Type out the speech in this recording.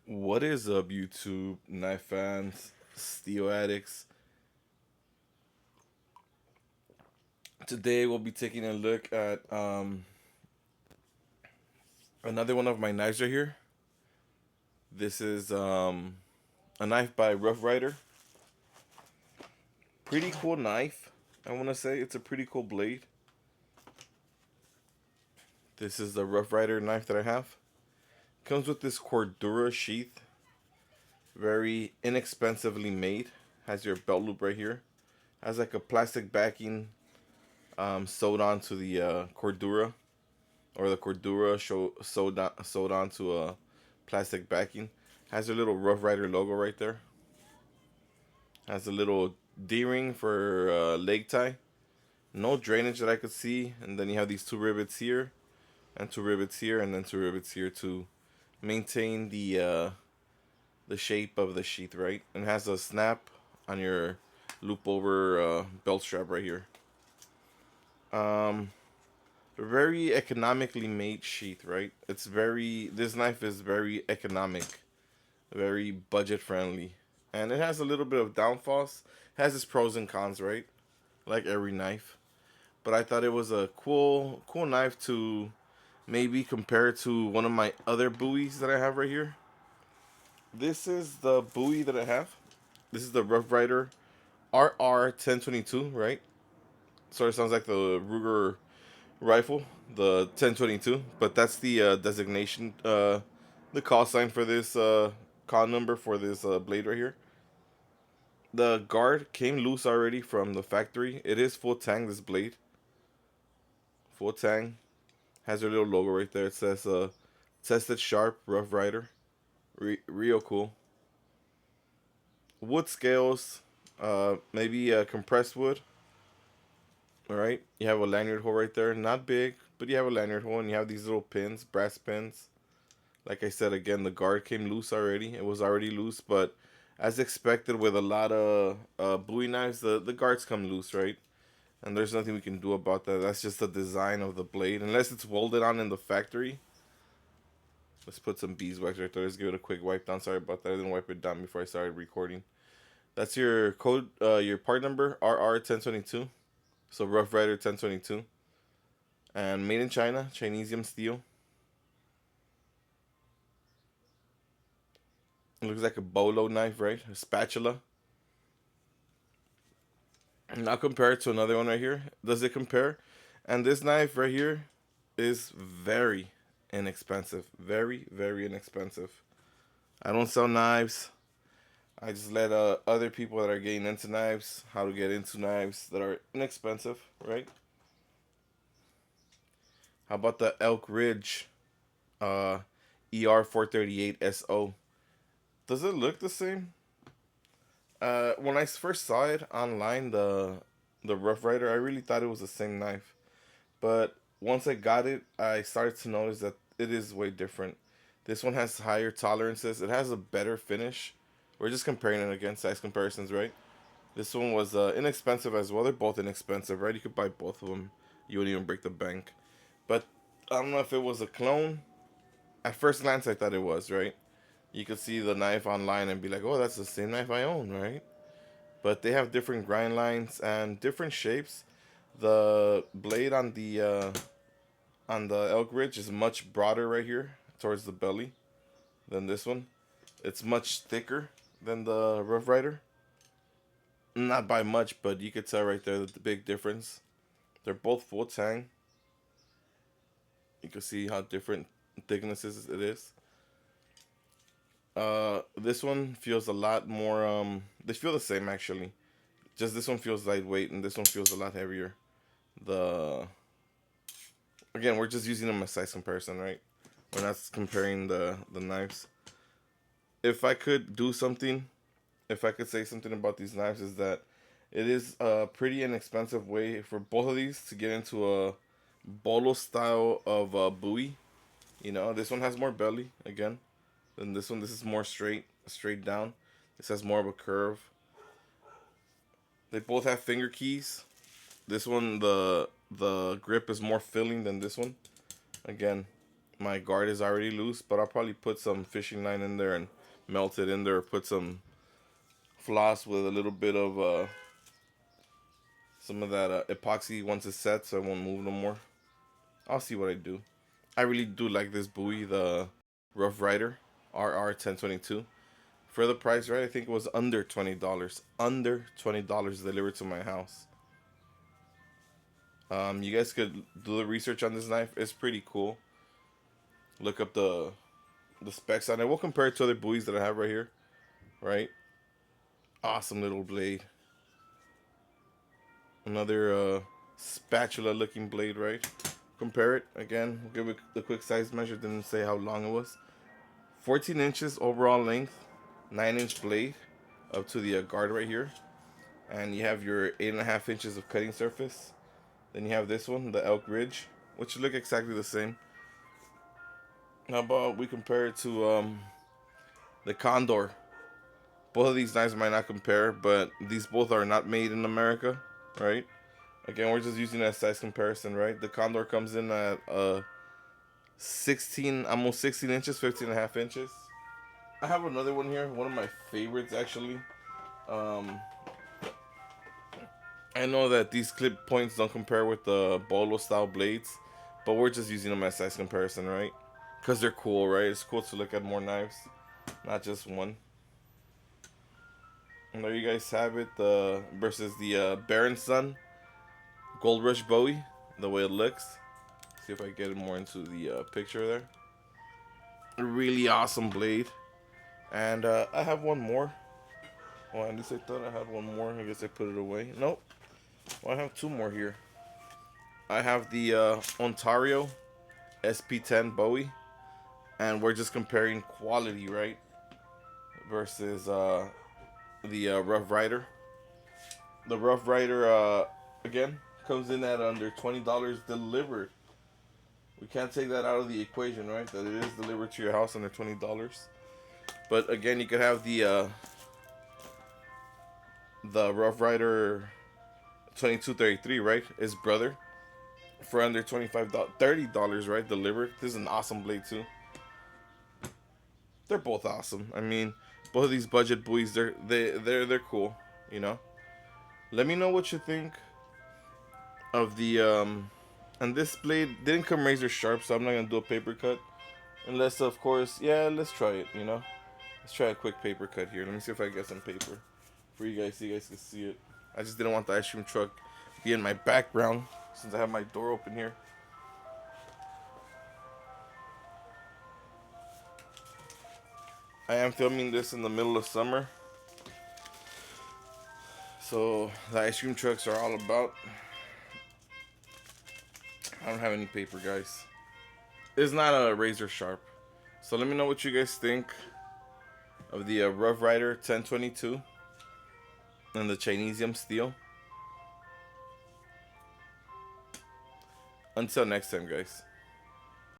What is up, YouTube knife fans, steel addicts? Today we'll be taking a look at another one of my knives right here. This is a knife by Ryder. Pretty cool knife. I want to say it's a pretty cool blade. This is the Ryder knife that I have. Comes with this Cordura sheath, very inexpensively made. Has your belt loop right here. Has like a plastic backing sewed onto the Cordura, or the Cordura sewed onto a plastic backing. Has a little Rough Rider logo right there. Has a little D-ring for leg tie. No drainage that I could see. And then you have these two rivets here, and two rivets here, and then two rivets here to maintain the shape of the sheath, right? And it has a snap on your loop over belt strap right here. Um, Very economically made sheath, right? This knife is very economic, very budget friendly, and it has a little bit of downfalls. It has its pros and cons, right? Like every knife. But I thought it was a cool knife to maybe compare to one of my other Bowies that I have right here. This is the Bowie that I have. This is the Rough Rider RR 1022, right? Sort of sounds like the Ruger rifle, the 1022, but that's the designation, the call sign for this call number for this blade right here. The guard came loose already from the factory. It is full tang, this blade. Full tang. Has their little logo right there. It says tested sharp Rough Rider. Real cool. Wood scales, maybe compressed wood. All right, you have a lanyard hole right there. Not big, but you have a lanyard hole, and you have these little pins, brass pins. Like I said, again, the guard came loose already. It was already loose, but as expected with a lot of Bowie knives, the guards come loose, right? And there's nothing we can do about that. That's just the design of the blade. Unless it's welded on in the factory. Let's put some beeswax right there. Let's give it a quick wipe down. Sorry about that. I didn't wipe it down before I started recording. That's your code, your part number, RR1022. So Rough Rider 1022. And made in China, Chinesium steel. It looks like a bolo knife, right? A spatula. Now compare it to another one right here. Does it compare? And this knife right here is very inexpensive. Very, very inexpensive. I don't sell knives. I just let other people that are getting into knives how to get into knives that are inexpensive, right? How about the Elk Ridge uh, ER 438 SO? Does it look the same? When I first saw it online, the Rough Rider, I really thought it was the same knife. But once I got it, I started to notice that it is way different. This one has higher tolerances. It has a better finish. We're just comparing it against size comparisons, right? This one was inexpensive as well. They're both inexpensive, right? You could buy both of them. You wouldn't even break the bank. But I don't know if it was a clone. At first glance, I thought it was, right? You could see the knife online and be like, oh, that's the same knife I own, right? But they have different grind lines and different shapes. The blade on the Elk Ridge is much broader right here towards the belly than this one. It's much thicker than the Rough Rider. Not by much, but you could tell right there the big difference. They're both full tang. You can see how different thicknesses it is. This one feels a lot more. They feel the same actually. Just this one feels lightweight, and this one feels a lot heavier. The Again, we're just using them as size comparison, right? We're not comparing the knives. If I could do something, if I could say something about these knives, is that it is a pretty inexpensive way for both of these to get into a bolo style of Bowie. You know, this one has more belly again than this one. This is more straight down. This has more of a curve. They both have finger keys. This one, the grip is more filling than this one. Again, My guard is already loose, but I'll probably put some fishing line in there and melt it in there. Or put some floss with a little bit of some of that epoxy once it's set, so it won't move no more. I'll see what I do. I really do like this Bowie, the Rough Rider RR 1022. For the price, right? I think it was under $20. Under $20 delivered to my house. You guys could do the research on this knife. It's pretty cool. Look up the specs on it. We'll compare it to other Bowies that I have right here. Right? Awesome little blade. Another spatula looking blade, right? Compare it again. We'll give it the quick size measure. Didn't say how long it was. 14 inches overall length. 9-inch blade up to the guard right here. And you have your 8.5 inches of cutting surface. Then you have this one, the Elk Ridge, which look exactly the same. How about we compare it to the Condor? Both of these knives might not compare, but these both are not made in America, right? Again, we're just using that size comparison, right? The Condor comes in at 16, almost 16 inches, 15.5 inches. I have another one here, one of my favorites actually. I know that these clip points don't compare with the bolo style blades, but we're just using them as size comparison, right? Because they're cool, right? It's cool to look at more knives, not just one. And there you guys have it, versus the Baron Sun Gold Rush Bowie, the way it looks. See if I get it more into the picture there. A really awesome blade. And I have one more. Well, at least I thought I had one more. I guess I put it away. Nope. Well, I have two more here. I have the Ontario SP10 Bowie. And we're just comparing quality, right? Versus the Rough Rider. The Rough Rider, again, comes in at under $20 delivered. We can't take that out of the equation, right? That it is delivered to your house under $20. But again, you could have the Rough Rider 2233, right? His brother, for under $30, right? Delivered. This is an awesome blade too. They're both awesome. I mean, both of these budget Bowies, they're cool. You know. Let me know what you think of the and this blade didn't come razor sharp, so I'm not gonna do a paper cut, unless of course, yeah, let's try it. You know, let's try a quick paper cut here. Let me see if I get some paper for you guys so you guys can see it. I just didn't want the ice cream truck to be in my background since I have my door open here. I am filming this in the middle of summer, so the ice cream trucks are all about. I don't have any paper, guys. It's not a razor sharp. So let me know what you guys think of the Rough Rider 1022 and the Chinesium steel. Until next time, guys.